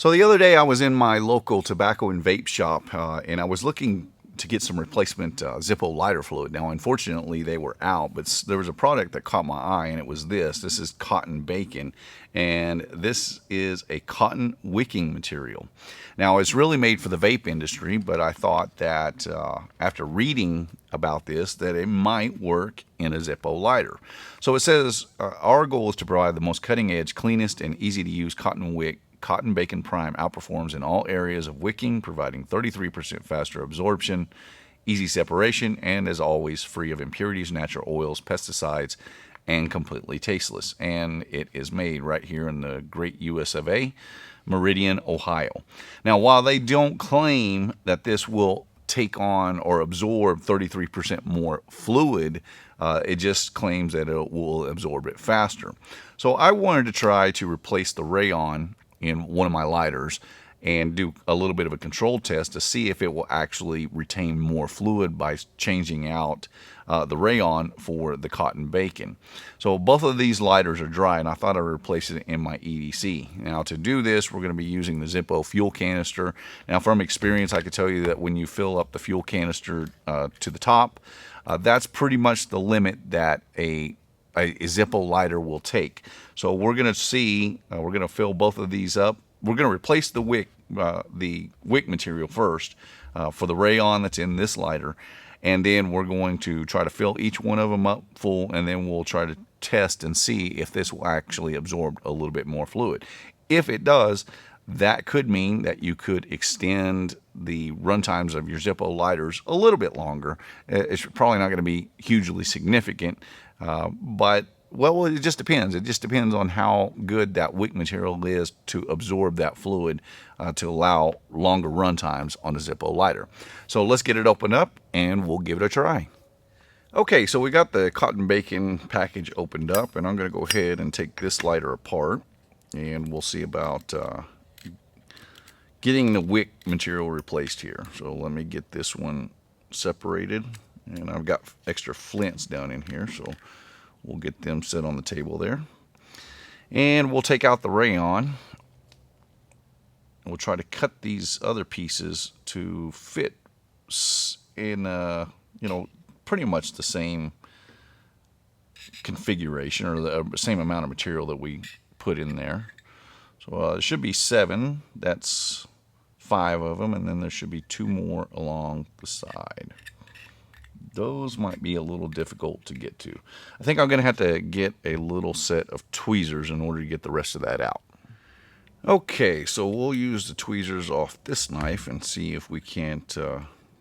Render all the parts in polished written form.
So the other day I was in my local tobacco and vape shop, and I was looking to get some replacement Zippo lighter fluid. Now, unfortunately, they were out, but there was a product that caught my eye, and it was this. This is cotton bacon, and this is a cotton wicking material. Now, it's really made for the vape industry, but I thought that after reading about this, that it might work in a Zippo lighter. So it says our goal is to provide the most cutting-edge, cleanest, and easy-to-use cotton wick. Cotton Bacon Prime outperforms in all areas of wicking, providing 33% faster absorption, easy separation, and as always, free of impurities, natural oils, pesticides, and completely tasteless. And it is made right here in the great US of A, Meridian, Ohio. Now, while they don't claim that this will take on or absorb 33% more fluid, it just claims that it will absorb it faster. So I wanted to try to replace the Rayon in one of my lighters and do a little bit of a control test to see if it will actually retain more fluid by changing out the Rayon for the cotton bacon. So both of these lighters are dry, and I thought I'd replace it in my EDC. Now to do this, we're going to be using the Zippo fuel canister. Now from experience, I can tell you that when you fill up the fuel canister to the top, that's pretty much the limit that a Zippo lighter will take. So we're going to see, we're going to fill both of these up. We're going to replace the wick material first for the Rayon that's in this lighter. And then we're going to try to fill each one of them up full, and then we'll try to test and see if this will actually absorb a little bit more fluid. If it does, that could mean that you could extend the run times of your Zippo lighters a little bit longer. It's probably not going to be hugely significant, but well, it just depends. It just depends on how good that wick material is to absorb that fluid to allow longer run times on the Zippo lighter. So let's get it opened up and we'll give it a try. Okay, so we got the cotton bacon package opened up, and I'm going to go ahead and take this lighter apart, and we'll see about getting the wick material replaced here. So let me get this one separated, and I've got extra flints down in here, so we'll get them set on the table there. And we'll take out the Rayon. We'll try to cut these other pieces to fit in, pretty much the same configuration or the same amount of material that we put in there. So it should be 7. That's 5 of them, and then there should be 2 more along the side. Those might be a little difficult to get to. I think I'm going to have to get a little set of tweezers in order to get the rest of that out. Okay, so we'll use the tweezers off this knife and see if we can't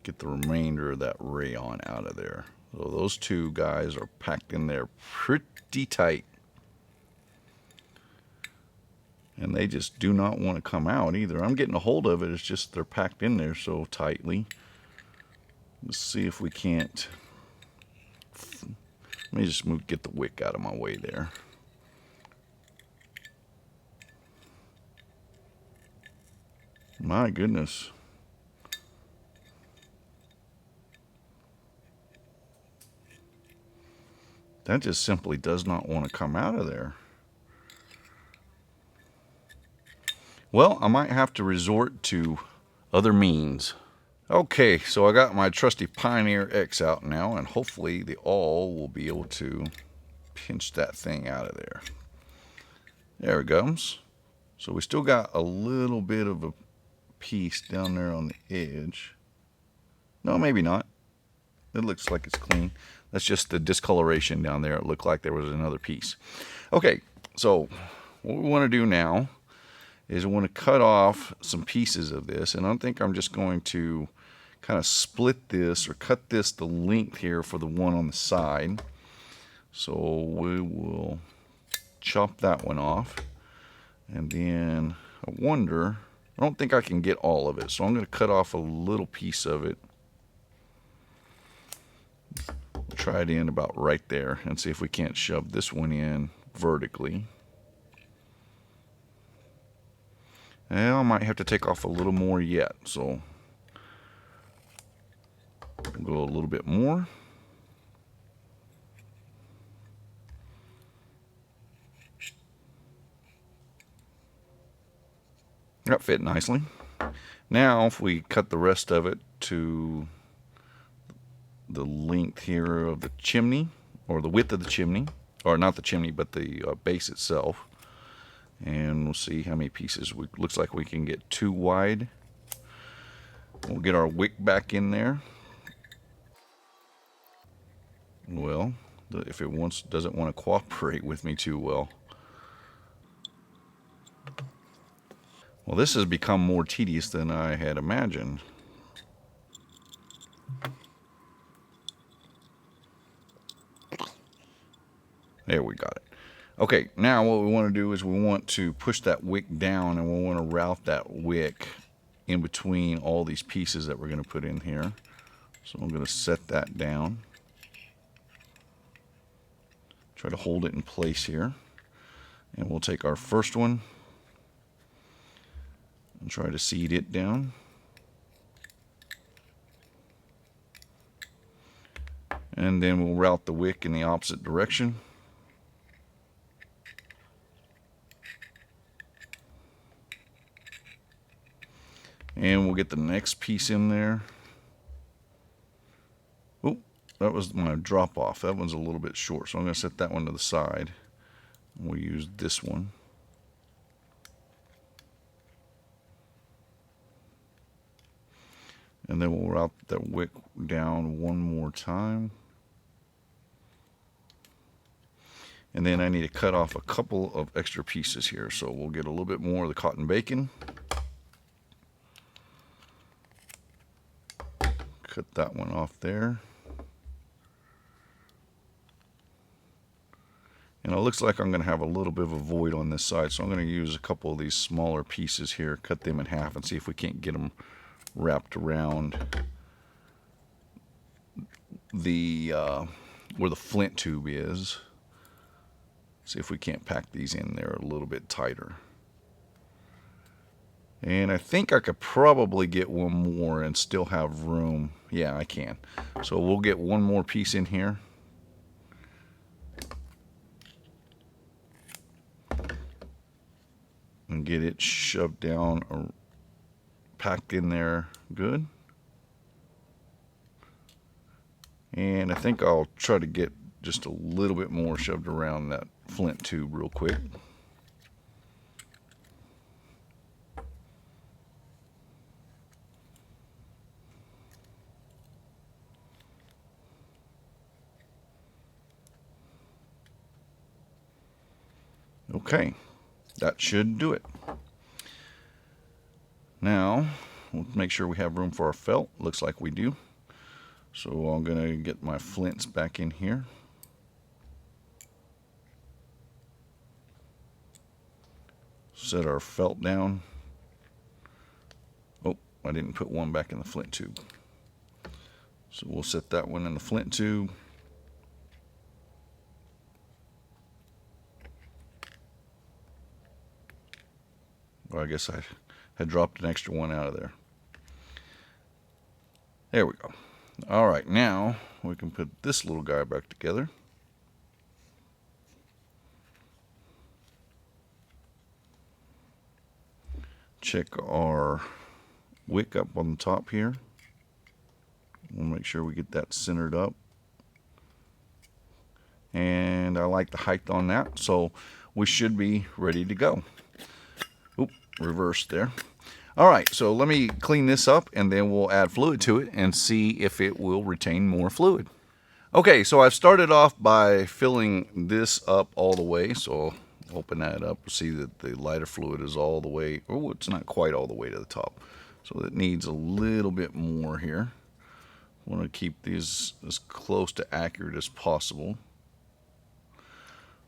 get the remainder of that Rayon out of there. So those 2 guys are packed in there pretty tight. And they just do not want to come out either. I'm getting a hold of it, it's just they're packed in there so tightly. Let's see if we can't. Let me just get the wick out of my way there. My goodness. That just simply does not want to come out of there. Well, I might have to resort to other means. Okay, so I got my trusty Pioneer X out now, and hopefully the awl will be able to pinch that thing out of there. There it goes. So we still got a little bit of a piece down there on the edge. No, maybe not. It looks like it's clean. That's just the discoloration down there. It looked like there was another piece. Okay, so what we want to do now is we want to cut off some pieces of this, and I think I'm just going to kind of split this or cut this the length here for the one on the side. So we will chop that one off, and then I don't think I can get all of it, so I'm going to cut off a little piece of it. Try it in about right there and see if we can't shove this one in vertically. And I might have to take off a little more yet, so we'll go a little bit more. That fit nicely. Now if we cut the rest of it to the length here of the chimney, or the width of the chimney, or not the chimney but the base itself, and we'll see how many pieces. Looks like we can get 2 wide. We'll get our wick back in there. Well, if it doesn't want to cooperate with me too well. Well, this has become more tedious than I had imagined. There, we got it. Okay, now what we want to do is we want to push that wick down, and we want to route that wick in between all these pieces that we're going to put in here. So I'm going to set that down. Try to hold it in place here. And we'll take our first one and try to seat it down. And then we'll route the wick in the opposite direction. And we'll get the next piece in there. Oh, that was my drop off. That one's a little bit short, so I'm going to set that one to the side. We'll use this one. And then we'll route that wick down one more time. And then I need to cut off a couple of extra pieces here, so we'll get a little bit more of the cotton bacon. Cut that one off there. And it looks like I'm going to have a little bit of a void on this side, so I'm going to use a couple of these smaller pieces here, cut them in half, and see if we can't get them wrapped around the where the flint tube is. See if we can't pack these in there a little bit tighter. And I think I could probably get one more and still have room. Yeah, I can. So we'll get one more piece in here. And get it shoved down or packed in there good. And I think I'll try to get just a little bit more shoved around that flint tube real quick. Okay, that should do it. Now, we'll make sure we have room for our felt. Looks like we do. So I'm going to get my flints back in here. Set our felt down. Oh, I didn't put one back in the flint tube. So we'll set that one in the flint tube. Well, I guess I had dropped an extra one out of there. There we go. All right, now we can put this little guy back together. Check our wick up on the top here. We'll make sure we get that centered up. And I like the height on that, so we should be ready to go. Oop, reverse there. All right, so let me clean this up and then we'll add fluid to it and see if it will retain more fluid. Okay, so I've started off by filling this up all the way. So open that up, see that the lighter fluid is all the way, oh, it's not quite all the way to the top. So it needs a little bit more here. I want to keep these as close to accurate as possible.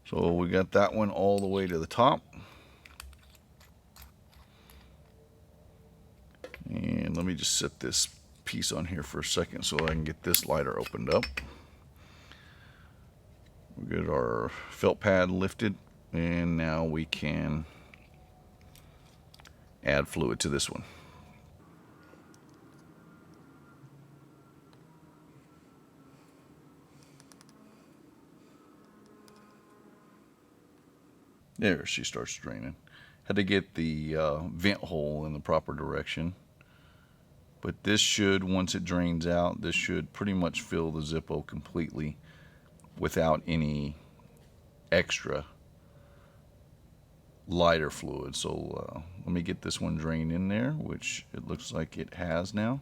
So we got that one all the way to the top. And let me just set this piece on here for a second so I can get this lighter opened up. We get our felt pad lifted, and now we can add fluid to this one. There, she starts draining. Had to get the vent hole in the proper direction. But this should, once it drains out, this should pretty much fill the Zippo completely without any extra lighter fluid. So let me get this one drained in there, which it looks like it has now.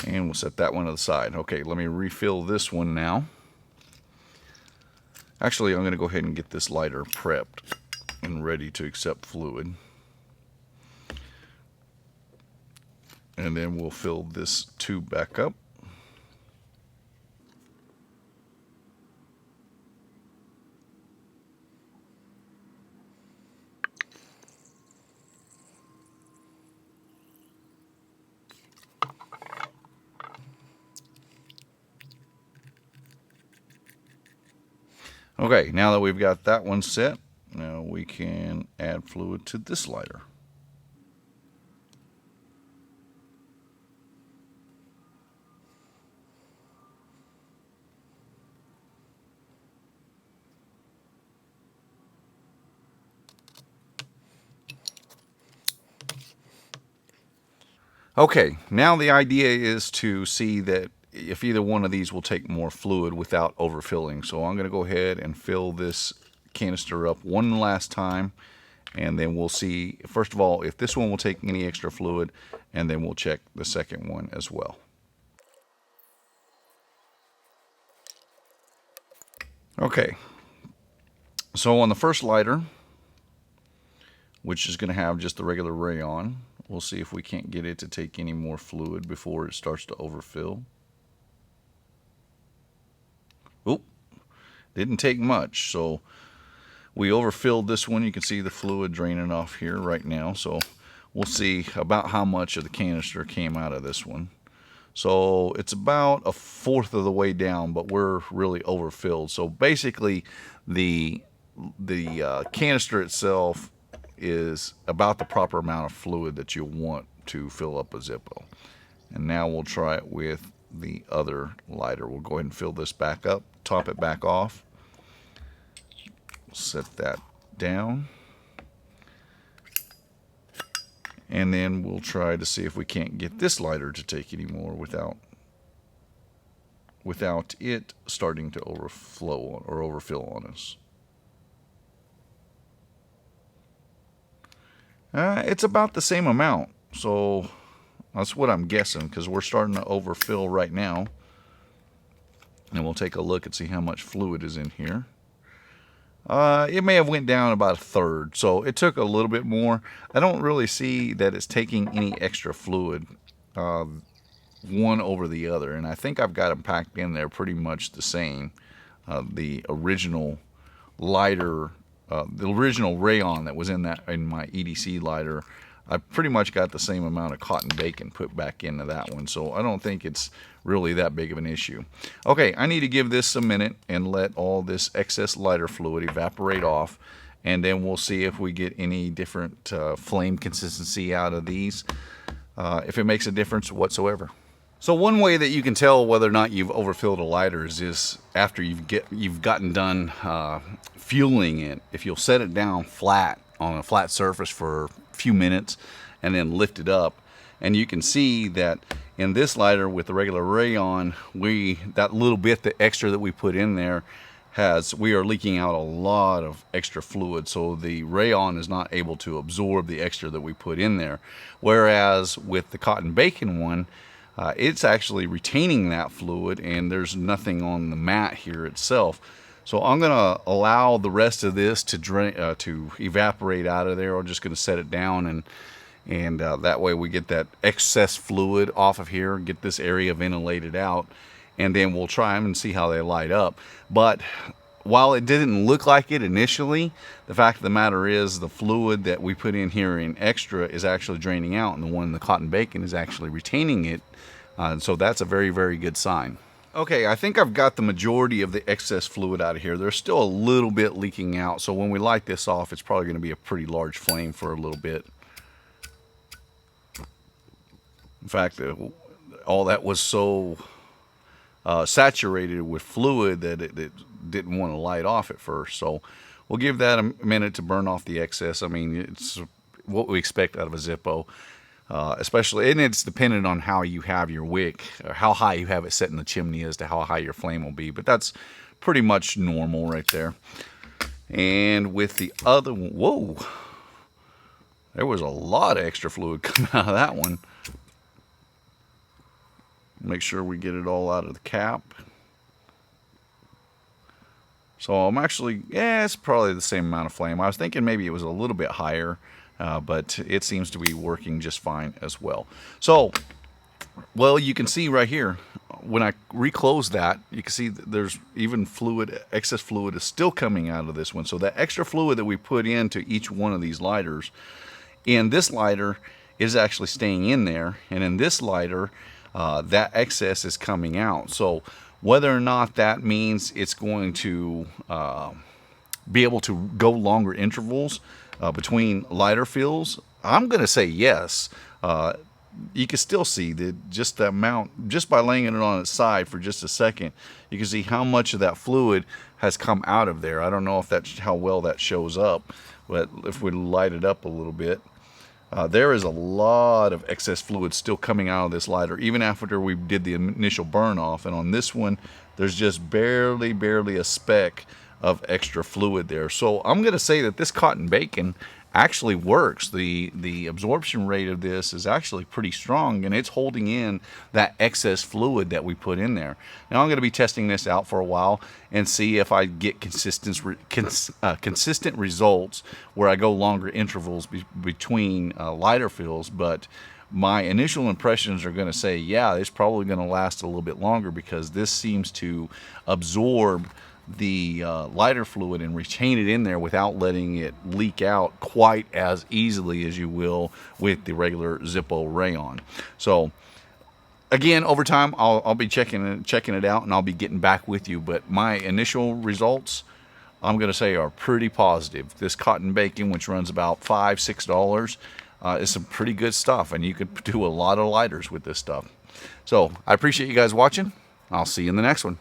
And we'll set that one to the side. Okay, let me refill this one now. Actually, I'm going to go ahead and get this lighter prepped and ready to accept fluid. And then we'll fill this tube back up. Okay, now that we've got that one set, now we can add fluid to this lighter. Okay, now the idea is to see that if either one of these will take more fluid without overfilling. So I'm going to go ahead and fill this canister up one last time, and then we'll see, first of all, if this one will take any extra fluid, and then we'll check the second one as well. Okay, so on the first lighter, which is going to have just the regular Rayon, we'll see if we can't get it to take any more fluid before it starts to overfill. Oop, didn't take much, so we overfilled this one. You can see the fluid draining off here right now, so we'll see about how much of the canister came out of this one. So it's about a fourth of the way down, but we're really overfilled. So basically the canister itself is about the proper amount of fluid that you want to fill up a Zippo. And now we'll try it with the other lighter. We'll go ahead and fill this back up, top it back off, set that down, and then we'll try to see if we can't get this lighter to take any more without it starting to overflow or overfill on us. It's about the same amount, so that's what I'm guessing, because we're starting to overfill right now. And we'll take a look and see how much fluid is in here. It may have went down about a third, so it took a little bit more. I don't really see that it's taking any extra fluid one over the other, and I think I've got them packed in there pretty much the same. The original lighter, the original Rayon that was in my EDC lighter, I pretty much got the same amount of cotton bacon put back into that one, so I don't think it's really that big of an issue. Okay, I need to give this a minute and let all this excess lighter fluid evaporate off, and then we'll see if we get any different flame consistency out of these, if it makes a difference whatsoever. So one way that you can tell whether or not you've overfilled a lighter is after you've gotten done fueling it. If you'll set it down flat on a flat surface for a few minutes and then lift it up, and you can see that in this lighter with the regular Rayon, that little bit, the extra that we put in there, we are leaking out a lot of extra fluid, so the Rayon is not able to absorb the extra that we put in there. Whereas with the cotton bacon one, it's actually retaining that fluid, and there's nothing on the mat here itself. So I'm going to allow the rest of this to evaporate out of there. I'm just going to set it down, and that way we get that excess fluid off of here, get this area ventilated out, and then we'll try them and see how they light up. But while it didn't look like it initially, the fact of the matter is the fluid that we put in here in extra is actually draining out, and the one in the cotton bacon is actually retaining it. So that's a very, very good sign. Okay, I think I've got the majority of the excess fluid out of here. There's still a little bit leaking out, so when we light this off, it's probably going to be a pretty large flame for a little bit. In fact, all that was so saturated with fluid that it didn't want to light off at first. So we'll give that a minute to burn off the excess. I mean, it's what we expect out of a Zippo. Especially, and it's dependent on how you have your wick, or how high you have it set in the chimney as to how high your flame will be. But that's pretty much normal right there. And with the other one, whoa, there was a lot of extra fluid coming out of that one. Make sure we get it all out of the cap. So I'm actually, yeah, it's probably the same amount of flame. I was thinking maybe it was a little bit higher, but it seems to be working just fine as well. So, well, you can see right here, when I reclose that, you can see that there's even fluid, excess fluid is still coming out of this one. So that extra fluid that we put into each one of these lighters, in this lighter is actually staying in there, and in this lighter, that excess is coming out. So whether or not that means it's going to be able to go longer intervals between lighter fills, I'm going to say yes. You can still see that just the amount, just by laying it on its side for just a second, you can see how much of that fluid has come out of there. I don't know if that's how well that shows up, but if we light it up a little bit, there is a lot of excess fluid still coming out of this lighter, even after we did the initial burn off. And on this one, there's just barely a speck of extra fluid there. So I'm going to say that this cotton bacon actually works. The absorption rate of this is actually pretty strong, and it's holding in that excess fluid that we put in there. Now I'm going to be testing this out for a while and see if I get consistent results where I go longer intervals between lighter fills. But my initial impressions are going to say, yeah, it's probably going to last a little bit longer, because this seems to absorb the lighter fluid and retain it in there without letting it leak out quite as easily as you will with the regular Zippo Rayon. So again, over time, I'll be checking it out, and I'll be getting back with you. But my initial results, I'm going to say, are pretty positive. This cotton bacon, which runs about $5-6, is some pretty good stuff, and you could do a lot of lighters with this stuff. So I appreciate you guys watching. I'll see you in the next one.